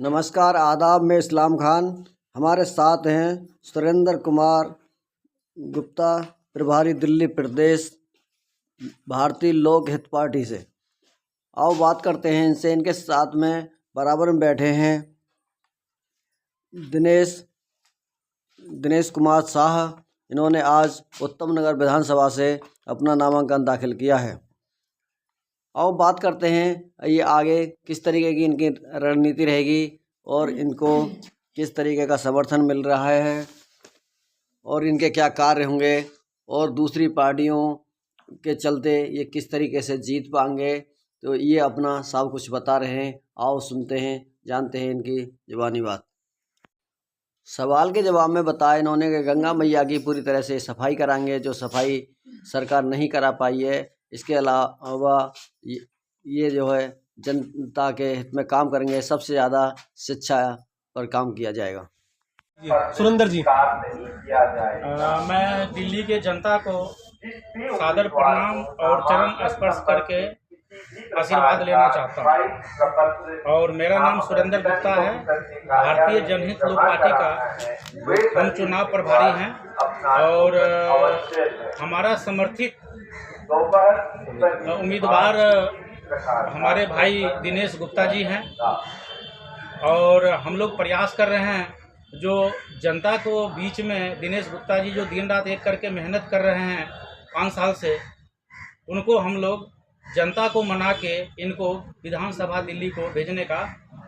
नमस्कार, आदाब। मैं इस्लाम खान। हमारे साथ हैं सुरेंद्र कुमार गुप्ता, प्रभारी दिल्ली प्रदेश भारतीय लोक हित पार्टी से। आओ बात करते हैं इनसे। इनके साथ में बराबर में बैठे हैं दिनेश कुमार शाह। इन्होंने आज उत्तम नगर विधानसभा से अपना नामांकन दाखिल किया है। आओ बात करते हैं ये आगे किस तरीके की इनकी रणनीति रहेगी और इनको किस तरीके का समर्थन मिल रहा है और इनके क्या कार्य होंगे और दूसरी पार्टियों के चलते ये किस तरीके से जीत पाएंगे। तो ये अपना सब कुछ बता रहे हैं। आओ सुनते हैं, जानते हैं इनकी ज़बानी बात। सवाल के जवाब में बताया इन्होंने कि गंगा मैया की पूरी तरह से सफाई कराएंगे, जो सफाई सरकार नहीं करा पाई है। इसके अलावा ये जो है जनता के हित में काम करेंगे। सबसे ज़्यादा शिक्षा पर काम किया जाएगा। सुरेंद्र जी, मैं दिल्ली के जनता को सादर प्रणाम और चरण स्पर्श करके आशीर्वाद लेना चाहता हूँ। और मेरा नाम सुरेंद्र गुप्ता है। भारतीय जनहित लोक पार्टी का हम चुनाव प्रभारी हैं और हमारा समर्थित उम्मीदवार हमारे भाई दिनेश गुप्ता जी हैं और हम लोग प्रयास कर रहे हैं जो जनता को बीच में दिनेश गुप्ता जी जो दिन रात एक करके मेहनत कर रहे हैं 5 साल से, उनको हम लोग जनता को मना के इनको विधानसभा दिल्ली को भेजने का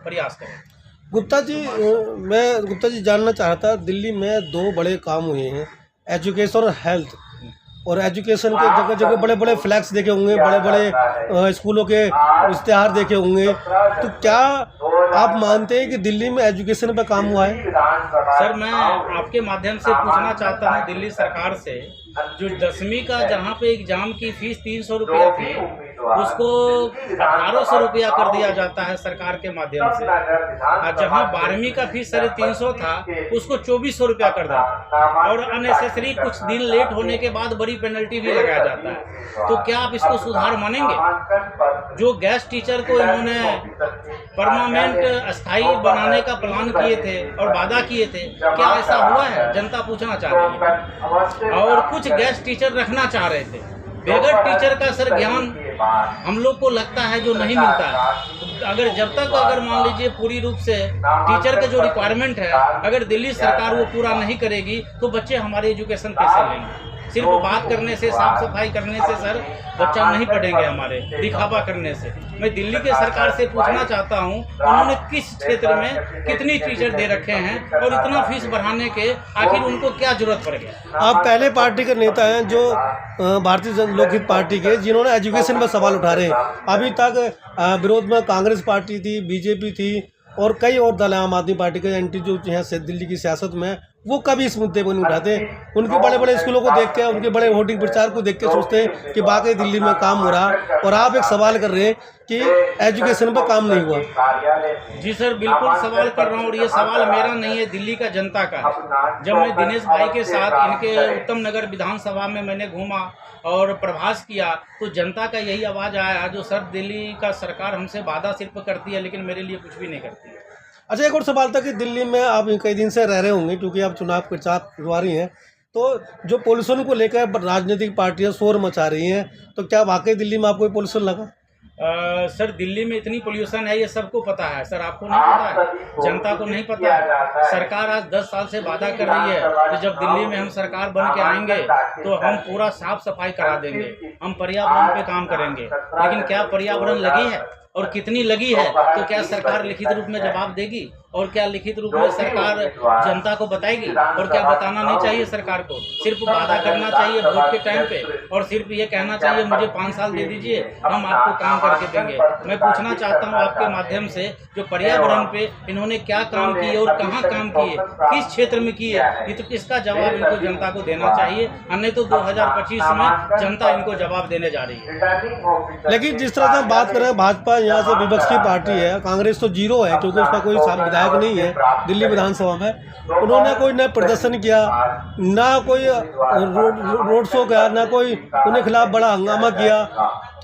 प्रयास करें। मैं गुप्ता जी जानना चाहता, दिल्ली में 2 बड़े काम हुए हैं, एजुकेशन और हेल्थ। और एजुकेशन के जगह जगह बड़े बड़े फ्लैक्स देखे होंगे, बड़े बड़े स्कूलों के इश्तेहार देखे होंगे। तो क्या आप मानते हैं कि दिल्ली में एजुकेशन पर काम हुआ है? सर, मैं आपके माध्यम से पूछना चाहता हूं दिल्ली सरकार से, जो 10वीं का जहां पे एग्जाम की फीस 300 रुपया थी, उसको 1800 रुपया कर दिया जाता है सरकार के माध्यम से। और जहां 12वीं का फीस 350 था, उसको 2400 रुपया कर देता है। और अननेसेसरी कुछ दिन लेट होने के बाद बड़ी पेनल्टी भी लगाया जाता है। तो क्या आप इसको सुधार मानेंगे? जो गेस्ट टीचर को इन्होंने परमानेंट स्थायी बनाने का प्लान किए थे और वादा किए थे, क्या ऐसा हुआ है? जनता पूछना चाह रही है। और कुछ गेस्ट टीचर रखना चाह रहे थे। बेगर टीचर का सर ज्ञान हम लोग को लगता है जो नहीं मिलता है। अगर मान लीजिए पूरी रूप से टीचर के जो रिक्वायरमेंट है, अगर दिल्ली सरकार वो पूरा नहीं करेगी तो बच्चे हमारे एजुकेशन कैसे लेंगे? सिर्फ बात करने से, साफ सफाई करने से सर बच्चा नहीं पढ़ेंगे हमारे, दिखावा करने से। मैं दिल्ली के सरकार से पूछना चाहता हूं, उन्होंने किस क्षेत्र में कितनी टीचर दे रखे हैं और इतना फीस बढ़ाने के आखिर उनको क्या जरूरत पड़ गई? आप पहले पार्टी के नेता हैं जो भारतीय जन लोक हित पार्टी के, जिन्होंने एजुकेशन पर सवाल उठा रहे हैं। अभी तक विरोध में कांग्रेस पार्टी थी, बीजेपी थी और कई और दल, आम आदमी पार्टी के एंटी जो हैं दिल्ली की सियासत में, वो कभी इस मुद्दे को नहीं उठाते। उनके बड़े बड़े स्कूलों को देख के, उनके बड़े वोटिंग प्रचार को देख के सोचते हैं कि वाकई दिल्ली में काम हो रहा है। और आप एक सवाल कर रहे हैं कि एजुकेशन पर काम नहीं हुआ। जी सर, बिल्कुल सवाल कर रहा हूँ और ये सवाल मेरा नहीं है, दिल्ली का जनता का है। जब मैं दिनेश भाई के साथ इनके उत्तम नगर विधानसभा में मैंने घूमा और प्रवास किया, तो जनता का यही आवाज़ आया जो सर दिल्ली का सरकार हमसे वादा सिर्फ करती है लेकिन मेरे लिए कुछ भी नहीं करती है। अच्छा, एक और सवाल था कि दिल्ली में आप कई दिन से रह रहे होंगे क्योंकि आप चुनाव प्रचार करवा रही हैं, तो जो पोल्यूशन को लेकर राजनीतिक पार्टियां शोर मचा रही हैं, तो क्या वाकई दिल्ली में आपको पोल्यूशन लगा? सर, दिल्ली में इतनी पोल्यूशन है ये सबको पता है। सर, आपको नहीं पता है? जनता को नहीं पता है? सरकार आज 10 साल से वादा कर रही है कि जब दिल्ली में हम सरकार बन के आएंगे तो हम पूरा साफ सफाई करा देंगे, हम पर्यावरण पे काम करेंगे। लेकिन क्या पर्यावरण लगी है और कितनी लगी है? तो क्या सरकार लिखित रूप में जवाब देगी? और क्या लिखित रूप में सरकार जनता को बताएगी? और क्या बताना नहीं चाहिए सरकार को? सिर्फ वादा करना चाहिए वोट के टाइम पे और सिर्फ ये कहना चाहिए मुझे 5 साल दे दीजिए, हम आपको काम करके देंगे। मैं पूछना चाहता हूँ आपके माध्यम से, जो पर्यावरण पे इन्होंने क्या काम किए और कहाँ काम किए, किस क्षेत्र में किए, तो इसका जवाब इनको जनता को देना चाहिए। अन्य तो 2025 में जनता इनको जवाब देने जा रही है। लेकिन जिस तरह से हम बात करें, भाजपा यहाँ से विपक्ष की पार्टी है, कांग्रेस तो जीरो है क्योंकि उसका कोई विधायक नहीं है दिल्ली विधानसभा में। उन्होंने कोई न प्रदर्शन किया, ना कोई रोड शो किया, ना कोई उनके खिलाफ बड़ा हंगामा किया।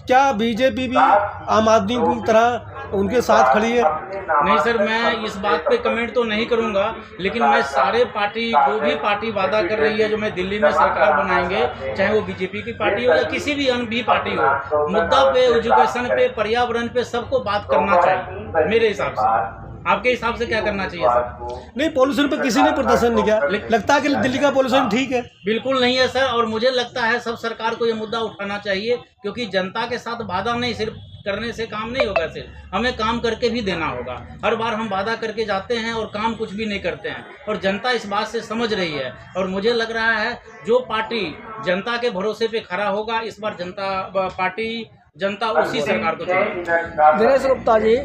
क्या बीजेपी भी आम आदमी की तरह उनके साथ खड़ी है? नहीं सर, मैं इस बात पे कमेंट तो नहीं करूंगा, लेकिन मैं सारे पार्टी, जो भी पार्टी वादा कर रही है जो मैं दिल्ली में सरकार बनाएंगे, चाहे वो बीजेपी की पार्टी हो या किसी भी अन्य भी पार्टी हो, मुद्दा पे, एजुकेशन पे, पर्यावरण पे सबको बात करना चाहिए मेरे हिसाब से। आपके हिसाब से क्या करना चाहिए सर? नहीं, पॉल्यूशन पे किसी ने प्रदर्शन नहीं किया। लगता है कि दिल्ली का पॉल्यूशन ठीक है? बिल्कुल नहीं है सर, और मुझे लगता है सब सरकार को ये मुद्दा उठाना चाहिए, क्योंकि जनता के साथ वादा नहीं, सिर्फ करने से काम नहीं होगा, सिर्फ हमें काम करके भी देना होगा। हर बार हम वादा करके जाते हैं और काम कुछ भी नहीं करते हैं, और जनता इस बात से समझ रही है। और मुझे लग रहा है जो पार्टी जनता के भरोसे पे खड़ा होगा, इस बार जनता उसी सरकार को चुनेगी। दिनेश गुप्ता जी,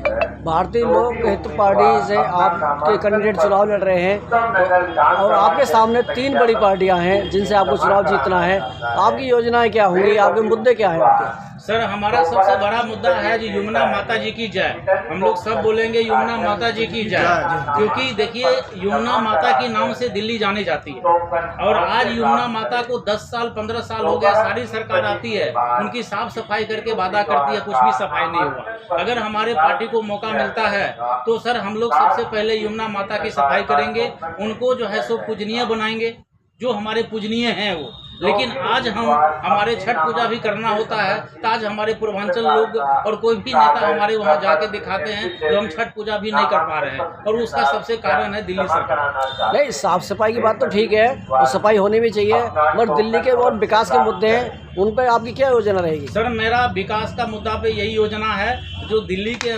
भारतीय लोक हित पार्टी से आपके कैंडिडेट चुनाव लड़ रहे हैं और आपके सामने 3 बड़ी पार्टियां हैं जिनसे आपको चुनाव जीतना है। आपकी योजनाएं क्या होंगी, आपके मुद्दे क्या हैं आपके? सर, हमारा सबसे बड़ा मुद्दा है जो यमुना माता जी की जय। हम लोग सब बोलेंगे यमुना माता जी की जय, क्योंकि देखिए यमुना माता के नाम से दिल्ली जानी जाती है, और आज यमुना माता को 10 साल 15 साल हो गए, सारी सरकार आती है, उनकी साफ सफाई करके वादा करती है, कुछ भी सफाई नहीं हुआ। अगर हमारे पार्टी को मौका मिलता है तो सर हम लोग सबसे पहले यमुना माता की सफाई करेंगे, उनको जो है सो पूजनीय बनाएंगे, जो हमारे पूजनीय हैं वो। लेकिन आज हमारे छठ पूजा भी करना होता है, तो आज हमारे पूर्वांचल लोग और कोई भी नेता हमारे वहाँ जाके दिखाते हैं तो हम छठ पूजा भी नहीं कर पा रहे हैं, और उसका सबसे कारण है दिल्ली सरकार। नहीं, साफ सफाई की बात तो ठीक है, और सफाई होनी भी चाहिए, मगर दिल्ली के और विकास के मुद्दे हैं, उन पर आपकी क्या योजना रहेगी? सर, मेरा विकास का मुद्दा पे यही योजना है, जो दिल्ली के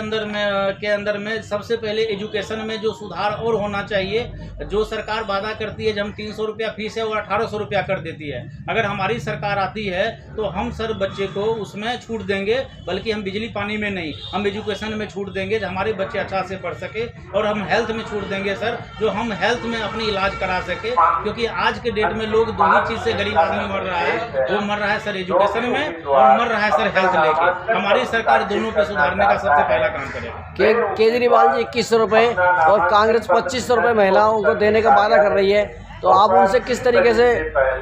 अंदर में सबसे पहले एजुकेशन में जो सुधार और होना चाहिए। जो सरकार वादा करती है जब हम 300 रुपया फीस है वो 1800 रुपया कर देती है। अगर हमारी सरकार आती है तो हम सर बच्चे को उसमें छूट देंगे, बल्कि हम बिजली पानी में नहीं, हम एजुकेशन में छूट देंगे, जो हमारे बच्चे अच्छा से पढ़ सके। और हम हेल्थ में छूट देंगे सर, जो हम हेल्थ में अपनी इलाज करा सके, क्योंकि आज के डेट में लोग 2 ही चीज़ से गरीब आदमी मर रहा है, वो मर रहा है सर एजुकेशन में, और मर रहा है सर हेल्थ लेके। हमारी सरकार दोनों पे सुधारने का सबसे पहला काम करेगा। केजरीवाल जी 2100 रुपये और कांग्रेस 2500 रुपये महिलाओं को देने का वादा कर रही है, तो आप उनसे किस तरीके से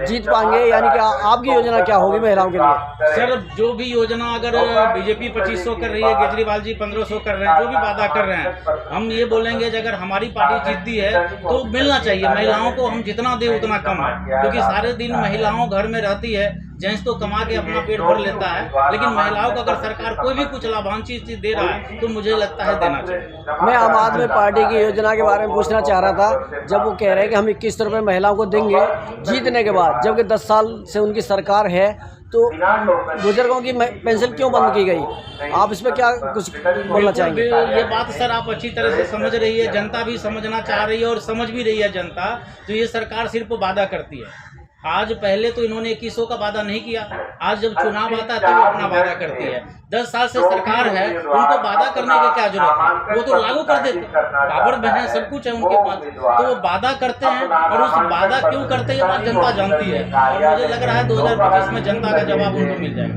जीत पाएंगे, यानी कि आपकी योजना क्या होगी महिलाओं के लिए? सर, जो भी योजना, अगर बीजेपी 2500 कर रही है, केजरीवाल जी 1500 कर रहे हैं, जो भी वादा कर रहे हैं, हम ये बोलेंगे कि अगर हमारी पार्टी जीतती है तो मिलना चाहिए। महिलाओं को हम जितना दे उतना कम है, क्योंकि सारे दिन महिलाओं घर में रहती है, जेंट्स तो कमा के अपना पेट भर लेता है, लेकिन महिलाओं को अगर सरकार कोई भी कुछ लाभांशी चीज दे रहा है तो मुझे लगता है देना चाहिए। मैं आम आदमी पार्टी की योजना के बारे में पूछना चाह रहा था, जब वो कह रहे हैं कि हम 2100 रुपये महिलाओं को देंगे जीतने के बाद, जबकि 10 साल से उनकी सरकार है, तो बुजुर्गों की पेंशन क्यों बंद की गई? आप इस पर क्या कुछ बोलना चाहेंगे? ये बात सर आप अच्छी तरह से समझ रही है, जनता भी समझना चाह रही है और समझ भी रही है जनता। तो ये सरकार सिर्फ वादा करती है। आज पहले तो इन्होंने 2100 का वादा नहीं किया, आज जब चुनाव आता है तो वो अपना वादा करती है। 10 साल से सरकार है, उनको वादा करने की क्या जरूरत है, वो तो लागू कर देते, पावर बहन सब कुछ है उनके पास, तो वो वादा करते हैं। और उस वादा क्यों करते हैं ये बात जनता जानती है, और मुझे लग रहा है 2025 में जनता का जवाब उनको मिल जाएगा।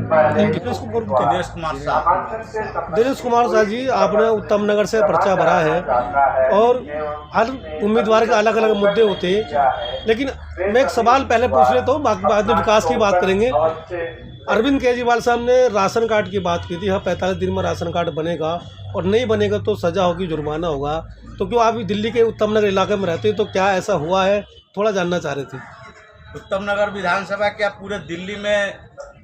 दिनेश कुमार शाह जी, आपने उत्तम नगर से पर्चा भरा है और हर उम्मीदवार के अलग अलग मुद्दे होते हैं, लेकिन मैं एक सवाल पहले पूछ ले तो बाद में विकास की बात करेंगे। अरविंद केजरीवाल साहब ने राशन कार्ड की बात की थी, हाँ 45 दिन में राशन कार्ड बनेगा, और नहीं बनेगा तो सज़ा होगी, जुर्माना होगा। तो क्यों आप दिल्ली के उत्तम नगर इलाके में रहते हैं, तो क्या ऐसा हुआ है, थोड़ा जानना चाह रहे थे। उत्तम नगर विधानसभा क्या पूरे दिल्ली में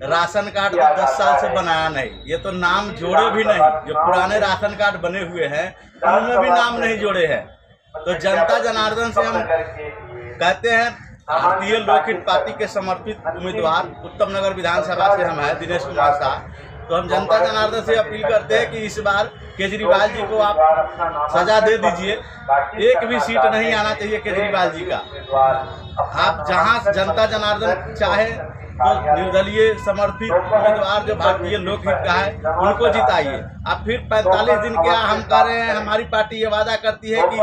राशन कार्ड तो 10 साल से बनाया नहीं, ये तो नाम जोड़े भी नहीं। जो पुराने राशन कार्ड बने हुए हैं उनमें भी नाम नहीं जोड़े हैं। तो जनता जनार्दन से हम कहते हैं, भारतीय लोकहित पार्टी के समर्पित उम्मीदवार उत्तम नगर विधानसभा से हम हैं, दिनेश कुमार शाह। तो हम जनता जनार्दन से अपील करते हैं कि इस बार केजरीवाल जी को आप सजा दे दीजिए, एक भी सीट नहीं आना चाहिए केजरीवाल जी का। आप जहां जनता जनार्दन चाहे तो निर्दलीय समर्पित उम्मीदवार जो भारतीय लोकहित का है उनको जिताइए। अब फिर 45 दिन क्या हम कह रहे हैं, हमारी पार्टी ये वादा करती है कि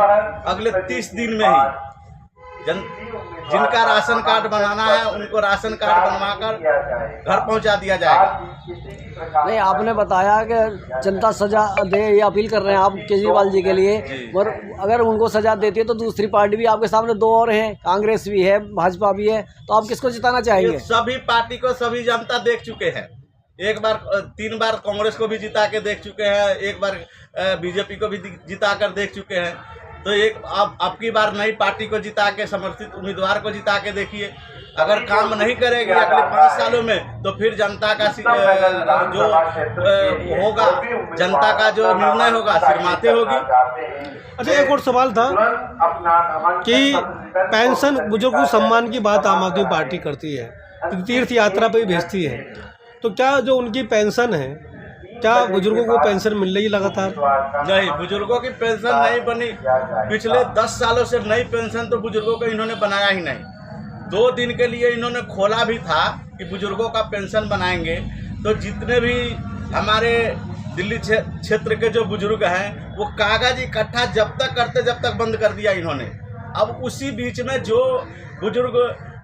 अगले 30 दिन में ही जिनका राशन कार्ड बनाना है उनको राशन कार्ड बनवाकर घर पहुंचा दिया जाएगा। नहीं, आपने बताया कि जनता सजा दे, ये अपील कर रहे हैं आप केजरीवाल जी के लिए, और अगर उनको सजा देती है तो दूसरी पार्टी भी आपके सामने 2 और हैं, कांग्रेस भी है, भाजपा भी है, तो आप किसको जिताना चाहेंगे? सभी पार्टी को सभी जनता देख चुके हैं। एक बार 3 बार कांग्रेस को भी जिता के देख चुके हैं, एक बार बीजेपी को भी जिता कर देख चुके हैं। तो एक अब की बार नई पार्टी को जिता के, समर्थित उम्मीदवार को जिता के देखिए। अगर काम नहीं करेगी अगले 5 सालों में तो फिर जनता का जो होगा, जनता का जो निर्णय होगा सिरमाते होगी। अच्छा, एक और सवाल था कि पेंशन बुजुर्ग सम्मान की बात आम आदमी पार्टी करती है, तीर्थ यात्रा पे भी भेजती है, तो क्या जो उनकी पेंशन है, क्या बुजुर्गों को पेंशन मिल रही लगातार? नहीं, बुजुर्गों की पेंशन नहीं बनी। पिछले 10 सालों से नई पेंशन तो बुजुर्गों को इन्होंने बनाया ही नहीं। 2 दिन के लिए इन्होंने खोला भी था कि बुजुर्गों का पेंशन बनाएंगे, तो जितने भी हमारे दिल्ली क्षेत्र के जो बुजुर्ग हैं वो कागज इकट्ठा जब तक बंद कर दिया इन्होंने। अब उसी बीच में जो बुजुर्ग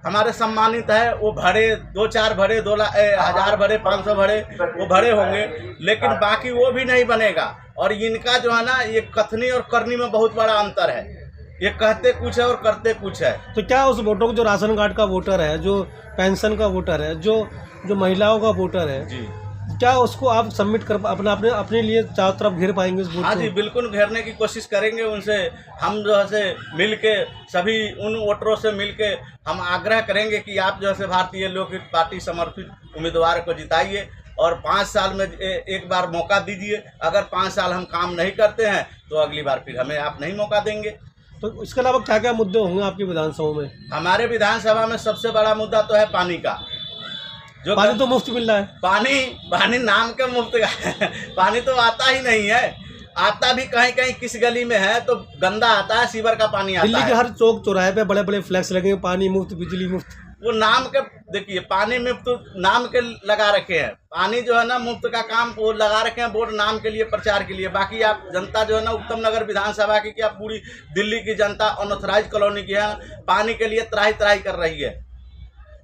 हमारे सम्मानित है वो भरे 2-4 भरे 2,000 भरे 500 भरे वो भरे होंगे, लेकिन बाकी वो भी नहीं बनेगा। और इनका जो है ना, ये कथनी और करनी में बहुत बड़ा अंतर है। ये कहते कुछ है और करते कुछ है। तो क्या उस वोटों को, जो राशन कार्ड का वोटर है, जो पेंशन का वोटर है, जो महिलाओं का वोटर है जी, क्या उसको आप सबमिट कर अपने लिए चारों तरफ घेर पाएंगे उस वोट हाँ को? जी, बिल्कुल घेरने की कोशिश करेंगे। उनसे हम जो है से मिल के, सभी उन वोटरों से मिल के हम आग्रह करेंगे कि आप जो है से भारतीय लोकहित पार्टी समर्थित उम्मीदवार को जिताइए और 5 साल में एक बार मौका दीजिए। अगर 5 साल हम काम नहीं करते हैं तो अगली बार फिर हमें आप नहीं मौका देंगे। तो इसके अलावा क्या क्या मुद्दे होंगे आपकी विधानसभा में? हमारे विधानसभा में सबसे बड़ा मुद्दा तो है पानी का। जो पानी तो मुफ्त मिल रहा है। पानी नाम के मुफ्त का है। पानी तो आता ही नहीं है। आता भी कहीं कहीं किस गली में है तो गंदा आता है, सीवर का पानी आता है। दिल्ली के हर चौक चौराहे पे बड़े बड़े फ्लैक्स लगे हैं, पानी मुफ्त, बिजली मुफ्त। वो नाम के, देखिए, पानी मुफ्त नाम के लगा रखे हैं। पानी जो है ना, मुफ्त का काम वो लगा रखे हैं बोर्ड नाम के लिए, प्रचार के लिए। बाकी आप जनता जो है ना, उत्तम नगर विधानसभा की क्या पूरी दिल्ली की जनता अनऑथराइज कॉलोनी की है, पानी के लिए त्राही त्राही कर रही है।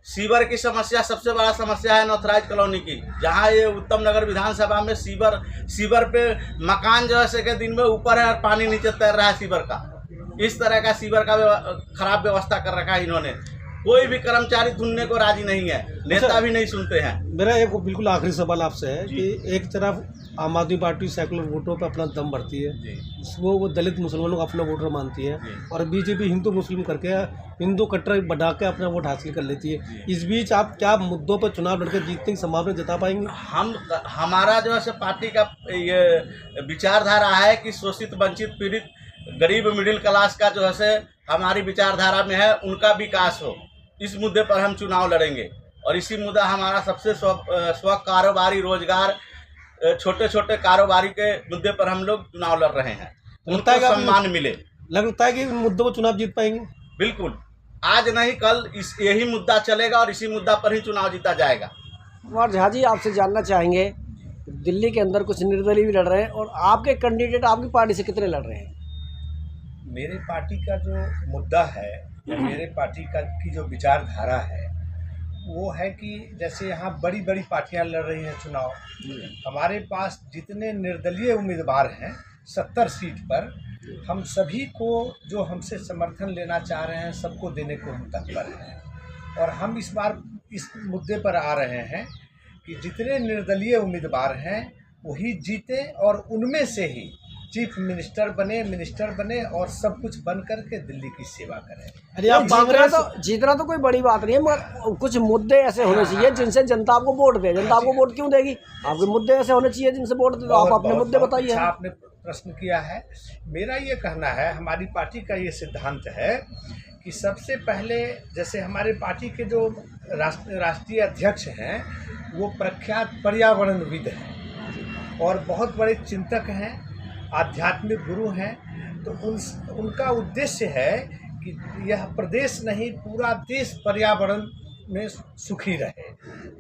सीवर की समस्या सबसे बड़ा समस्या है अनऑथराइज कॉलोनी की, जहाँ ये उत्तम नगर विधानसभा में सीवर पे मकान जो है के दिन में ऊपर है और पानी नीचे तैर रहा है सीवर का। इस तरह का सीवर का खराब व्यवस्था कर रखा है इन्होंने। कोई भी कर्मचारी सुनने को राजी नहीं है, नेता भी नहीं सुनते हैं। मेरा एक बिल्कुल आखिरी सवाल आपसे है कि एक तरफ आम आदमी पार्टी सेकुलर वोटों पे अपना दम भरती है, वो दलित मुसलमानों को अपना वोटर मानती है, और बीजेपी हिंदू मुस्लिम करके, हिंदू कट्टर बढ़ा के अपना वोट हासिल कर लेती है। इस बीच आप क्या मुद्दों पर चुनाव लड़के जीतने की संभावना जता पाएंगे? हमारा जो है पार्टी का ये विचारधारा है कि शोषित, वंचित, पीड़ित, गरीब, मिडिल क्लास का जो है हमारी विचारधारा में है, उनका विकास हो। इस मुद्दे पर हम चुनाव लड़ेंगे और इसी मुद्दा हमारा सबसे स्व कारोबारी, रोजगार, छोटे छोटे कारोबारी के मुद्दे पर हम लोग चुनाव लड़ रहे हैं। उनको सम्मान मिले। लगता है कि इन मुद्दों पर चुनाव जीत पाएंगे? बिल्कुल, आज नहीं कल यही मुद्दा चलेगा और इसी मुद्दा पर ही चुनाव जीता जाएगा। कुमार झा जी, आपसे जानना चाहेंगे, दिल्ली के अंदर कुछ निर्दलीय भी लड़ रहे हैं और आपके कैंडिडेट आपकी पार्टी से कितने लड़ रहे हैं? मेरे पार्टी का जो मुद्दा है या मेरे पार्टी की जो विचारधारा है वो है कि जैसे यहाँ बड़ी बड़ी पार्टियाँ लड़ रही हैं चुनाव, हमारे पास जितने निर्दलीय उम्मीदवार हैं 70 सीट पर, हम सभी को जो हमसे समर्थन लेना चाह रहे हैं सबको देने को हम तत्पर हैं। और हम इस बार इस मुद्दे पर आ रहे हैं कि जितने निर्दलीय उम्मीदवार हैं वही जीते और उनमें से ही चीफ मिनिस्टर बने और सब कुछ बन करके दिल्ली की सेवा करें। अरे आप जीतना तो कोई बड़ी बात नहीं है, मगर कुछ मुद्दे ऐसे होने चाहिए जिनसे जनता आपको वोट दे। जनता आपको वोट क्यों देगी? आपके मुद्दे ऐसे होने चाहिए जिनसे वोट दे। तो आप अपने मुद्दे बताइए। अच्छा आपने प्रश्न किया है। मेरा ये कहना है, हमारी पार्टी का ये सिद्धांत है कि सबसे पहले, जैसे हमारे पार्टी के जो राष्ट्रीय अध्यक्ष हैं वो प्रख्यात पर्यावरणविद हैं और बहुत बड़े चिंतक हैं, आध्यात्मिक गुरु हैं। तो उनका उद्देश्य है कि यह प्रदेश नहीं पूरा देश पर्यावरण में सुखी रहे।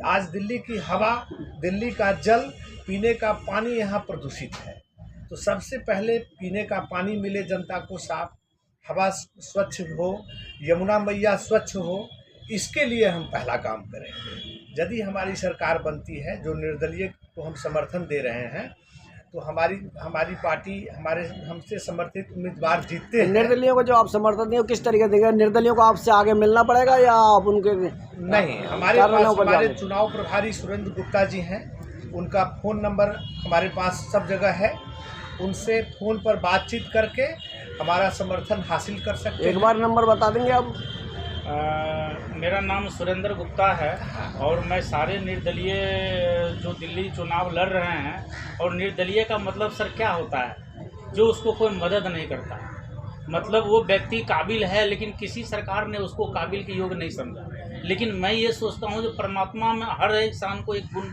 आज दिल्ली की हवा, दिल्ली का जल, पीने का पानी यहाँ प्रदूषित है। तो सबसे पहले पीने का पानी मिले जनता को, साफ हवा स्वच्छ हो, यमुना मैया स्वच्छ हो, इसके लिए हम पहला काम करें। यदि हमारी सरकार बनती है, जो निर्दलीय को हम समर्थन दे रहे हैं, तो हमारी पार्टी, हमसे समर्थित उम्मीदवार जीतते हैं। निर्दलियों को जो आप समर्थन देंगे किस तरीके देंगे? निर्दलियों को आपसे आगे मिलना पड़ेगा या आप उनके? नहीं, हमारे चुनाव प्रभारी सुरेंद्र गुप्ता जी हैं, उनका फ़ोन नंबर हमारे पास सब जगह है। उनसे फ़ोन पर बातचीत करके हमारा समर्थन हासिल कर सकते हैं। एक बार नंबर बता देंगे आप? मेरा नाम सुरेंद्र गुप्ता है और मैं सारे निर्दलीय जो दिल्ली चुनाव लड़ रहे हैं, और निर्दलीय का मतलब सर क्या होता है? जो उसको कोई मदद नहीं करता, मतलब वो व्यक्ति काबिल है लेकिन किसी सरकार ने उसको काबिल के योग्य नहीं समझा। लेकिन मैं ये सोचता हूँ जो परमात्मा में हर एक इंसान को एक गुण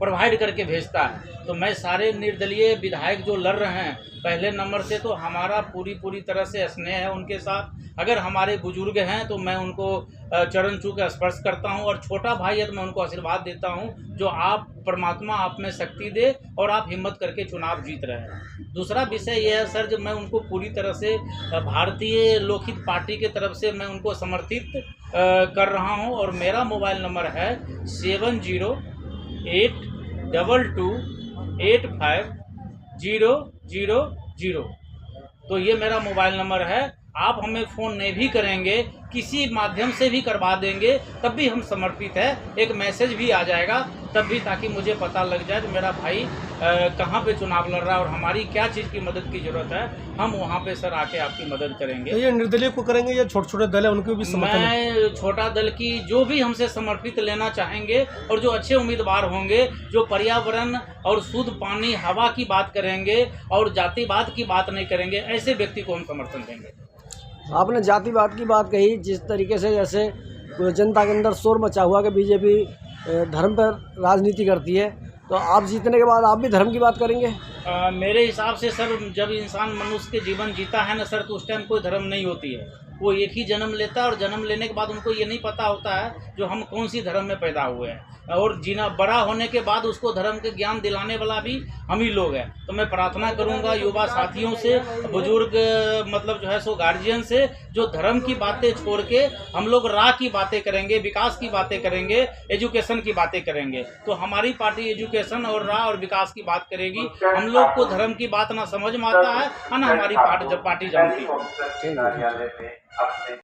प्रोवाइड करके भेजता है। तो मैं सारे निर्दलीय विधायक जो लड़ रहे हैं पहले नंबर से, तो हमारा पूरी तरह से स्नेह है उनके साथ। अगर हमारे बुजुर्ग हैं तो मैं उनको चरण छू के स्पर्श करता हूं, और छोटा भाई है तो मैं उनको आशीर्वाद देता हूं जो आप परमात्मा आप में शक्ति दे और आप हिम्मत करके चुनाव जीत रहे हैं। दूसरा विषय यह है सर, जब मैं उनको पूरी तरह से भारतीय लोकहित पार्टी के तरफ से मैं उनको समर्थित कर रहा हूं, और मेरा मोबाइल नंबर है 70828500। तो ये मेरा मोबाइल नंबर है। आप हमें फ़ोन नहीं भी करेंगे, किसी माध्यम से भी करवा देंगे, तब भी हम समर्पित है। एक मैसेज भी आ जाएगा तब भी, ताकि मुझे पता लग जाए कि मेरा भाई कहाँ पे चुनाव लड़ रहा है और हमारी क्या चीज़ की मदद की ज़रूरत है। हम वहाँ पे सर आके आपकी मदद करेंगे। तो ये निर्दलीय को करेंगे या छोटे छोटे दल है उनको भी समर्थन है? मैं छोटा दल की जो भी हमसे समर्पित लेना चाहेंगे और जो अच्छे उम्मीदवार होंगे, जो पर्यावरण और शुद्ध पानी हवा की बात करेंगे और जातिवाद की बात नहीं करेंगे, ऐसे व्यक्ति को हम समर्थन देंगे। आपने जातिवाद की बात कही, जिस तरीके से जैसे जनता के अंदर शोर मचा हुआ कि बीजेपी धर्म पर राजनीति करती है, तो आप जीतने के बाद आप भी धर्म की बात करेंगे? मेरे हिसाब से सर, जब इंसान मनुष्य के जीवन जीता है ना सर, तो उस टाइम कोई धर्म नहीं होती है। वो एक ही जन्म लेता है और जन्म लेने के बाद उनको ये नहीं पता होता है जो हम कौन सी धर्म में पैदा हुए हैं, और जीना बड़ा होने के बाद उसको धर्म के ज्ञान दिलाने वाला भी हम ही लोग हैं। तो मैं प्रार्थना करूंगा युवा साथियों से, बुजुर्ग मतलब जो है सो गार्जियन से, जो धर्म की बातें छोड़ के हम लोग राह की बातें करेंगे, विकास की बातें करेंगे, एजुकेशन की बातें करेंगे। तो हमारी पार्टी एजुकेशन और राह और विकास की बात करेगी। हम लोग को धर्म की बात ना समझ में आता है ना हमारी पार्टी जानती है।